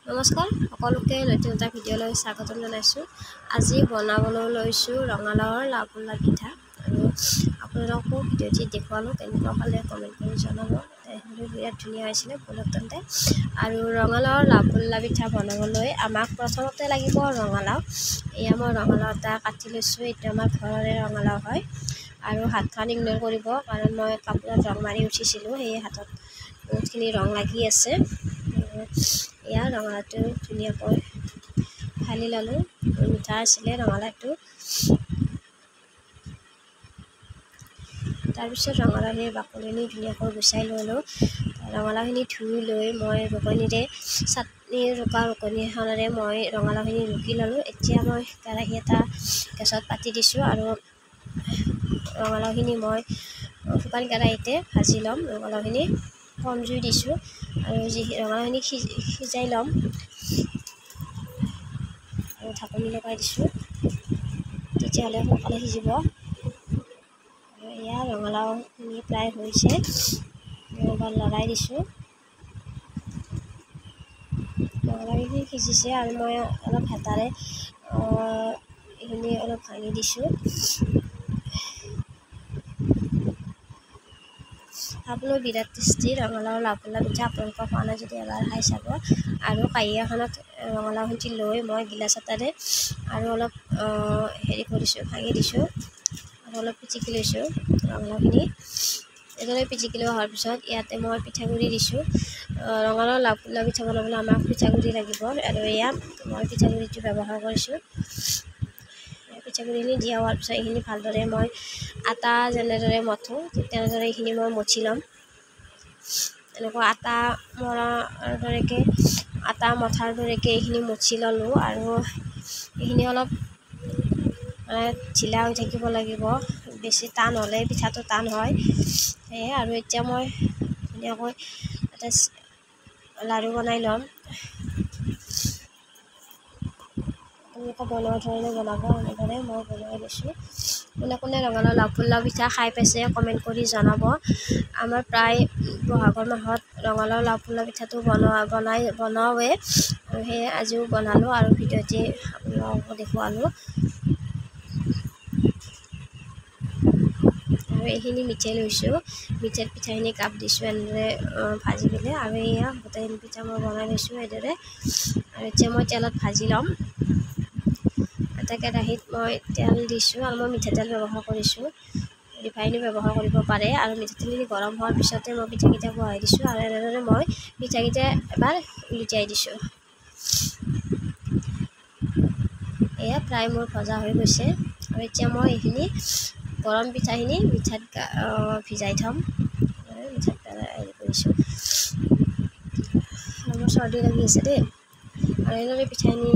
নমস্কাৰ সকলোকে নতুন এটা ভিডিঅ'লৈ স্বাগতম জনাইছোঁ। আজি বনাবলৈ লৈছোঁ ৰঙালাওৰ লাওপুল্লা পিঠা আৰু আপোনালোককো ভিডিঅ'টি দেখুৱালোঁ। কেনেকুৱা পালে কমেণ্ট কৰি জনাব। বিৰাট ধুনীয়া হৈছিলে পুলকতে। আৰু ৰঙালাওৰ লাওপুল্লা পিঠা বনাবলৈ আমাক প্ৰথমতে লাগিব ৰঙালাও। এয়া মই ৰঙালাও এটা কাটি লৈছোঁ। এইটো আমাৰ ঘৰৰে ৰঙালাও হয় আৰু হাতখন ইগন'ৰ কৰিব, কাৰণ মই কাপোৰত ৰং মাৰি উঠিছিলোঁ, সেয়ে হাতত বহুতখিনি ৰং লাগি আছে। এয়া ৰঙালাওটো ধুনীয়াকৈ ফালি ল'লোঁ। মিঠা আছিলে ৰঙালাওটো। তাৰপিছত ৰঙালাওখিনিৰ বাকলিখিনি ধুনীয়াকৈ গুচাই ল'লোঁ। ৰঙালাওখিনি ধুই লৈ মই ৰুকনিৰে চাটনি ৰুকা ৰুকনি এখনেৰে মই ৰঙালাওখিনি ৰুকি ল'লোঁ। এতিয়া মই কেৰাহী এটা গেছত পাতি দিছোঁ আৰু ৰঙালাওখিনি মই শুকান কেৰাহীতে ভাজি ল'ম। ৰঙালাওখিনি কম জুই দিছোঁ আৰু ৰঙালাওখিনি সিজাই ল'ম আৰু ঢাকনি লগাই দিছোঁ, তেতিয়াহ'লে সোনকালে সিজিব। আৰু এয়া ৰঙালাওখিনি প্ৰায় হৈছে, এবাৰ লৰাই দিছোঁ। ৰঙালাওখিনি সিজিছে আৰু মই অলপ হেতাৰে এইখিনি অলপ ভাঙি দিছোঁ। খাবলৈ বিৰাট টেষ্টি ৰঙালাওৰ লাওপুল্লা পিঠা। আপোনালোকৰ খোৱা নাই যদি এবাৰ খাই চাব। আৰু কাঁহী এখনত ৰঙালাওখিনি লৈ মই গিলাচ এটাৰে আৰু অলপ ভাঙি দিছোঁ আৰু অলপ পিটিকি লৈছোঁ ৰঙালাওখিনি। এইদৰে পিটিকি লোৱা হোৱাৰ পিছত ইয়াতে মই পিঠাগুড়ি দিছোঁ। ৰঙালাওৰ লাওপুল্লা পিঠা বনাবলৈ আমাক পিঠাগুড়ি লাগিব আৰু এয়া মই পিঠাগুড়িটো ব্যৱহাৰ কৰিছোঁ। পিঠাগুড়িখিনি দিয়া হোৱাৰ পিছত এইখিনি ভালদৰে মই আটা যেনেদৰে মঠোঁ ঠিক তেনেদৰে এইখিনি মই মঠি ল'ম। এনেকুৱা আটা মঠাৰ দৰেকৈ এইখিনি মঠি ল'লোঁ আৰু এইখিনি অলপ ঢিলা হৈ থাকিব লাগিব। বেছি টান হ'লে পিঠাটো টান হয়, সেয়ে। আৰু এতিয়া মই ধুনীয়াকৈ এটা লাড়ু বনাই ল'ম। আপোনালোকে বনোৱা ধৰণে বনাব। এনেদৰে মই বনাই লৈছোঁ। কোনে কোনে ৰঙালাওৰ লাওপুল্লা পিঠা খাই পাইছে কমেণ্ট কৰি জনাব। আমাৰ প্ৰায় বহাগৰ মাহত ৰঙালাওৰ লাওপুল্লা পিঠাটো বনাওঁৱে, আৰু সেয়ে আজিও বনালোঁ আৰু ভিডিঅ'টি আপোনালোকক দেখুৱালোঁ। আৰু এইখিনি মিঠৈ লৈছোঁ, মিঠৈত পিঠাখিনি কাপ দিছোঁ এনেদৰে ভাজি পেলাই। আৰু এয়া গোটেইখিনি পিঠা মই বনাই লৈছোঁ এইদৰে। আৰু এতিয়া মই তেলত ভাজি ল'ম। এটা কেৰাহীত মই তেল দিছোঁ আৰু মই মিঠাতেল ব্যৱহাৰ কৰিছোঁ। ৰিফাইনো ব্যৱহাৰ কৰিব পাৰে। আৰু মিঠাতেলখিনি গৰম হোৱাৰ পিছতে মই পিঠাকেইটা বহাই দিছোঁ আৰু এনেদৰে মই পিঠাকেইটা এবাৰ উলটিয়াই দিছোঁ। এয়া প্ৰায় মোৰ ভজা হৈ গৈছে আৰু এতিয়া মই এইখিনি গৰম পিঠাখিনি মিঠাত ভিজাই থ'ম। মিঠাত কৰিছোঁ আৰু মোৰ চৰ্দি লাগি আছে দেই। আৰু এনেদৰে পিঠাখিনি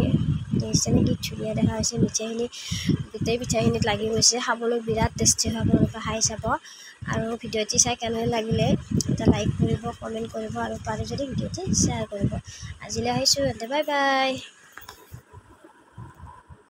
দেখিছেনে কি ধুনীয়া দেখা হৈছে। মিঠাইখিনি গোটেই পিঠাখিনিত লাগি গৈছে। খাবলৈ বিৰাট টেষ্টি হয়, আপোনালোকে খাই চাব। আৰু ভিডিঅ'টি চাই কেনে লাগিলে এটা লাইক কৰিব, কমেণ্ট কৰিব আৰু পাৰে যদি ভিডিঅ'টি শ্বেয়াৰ কৰিব। আজিলৈ আহিছোঁ, বাই বাই।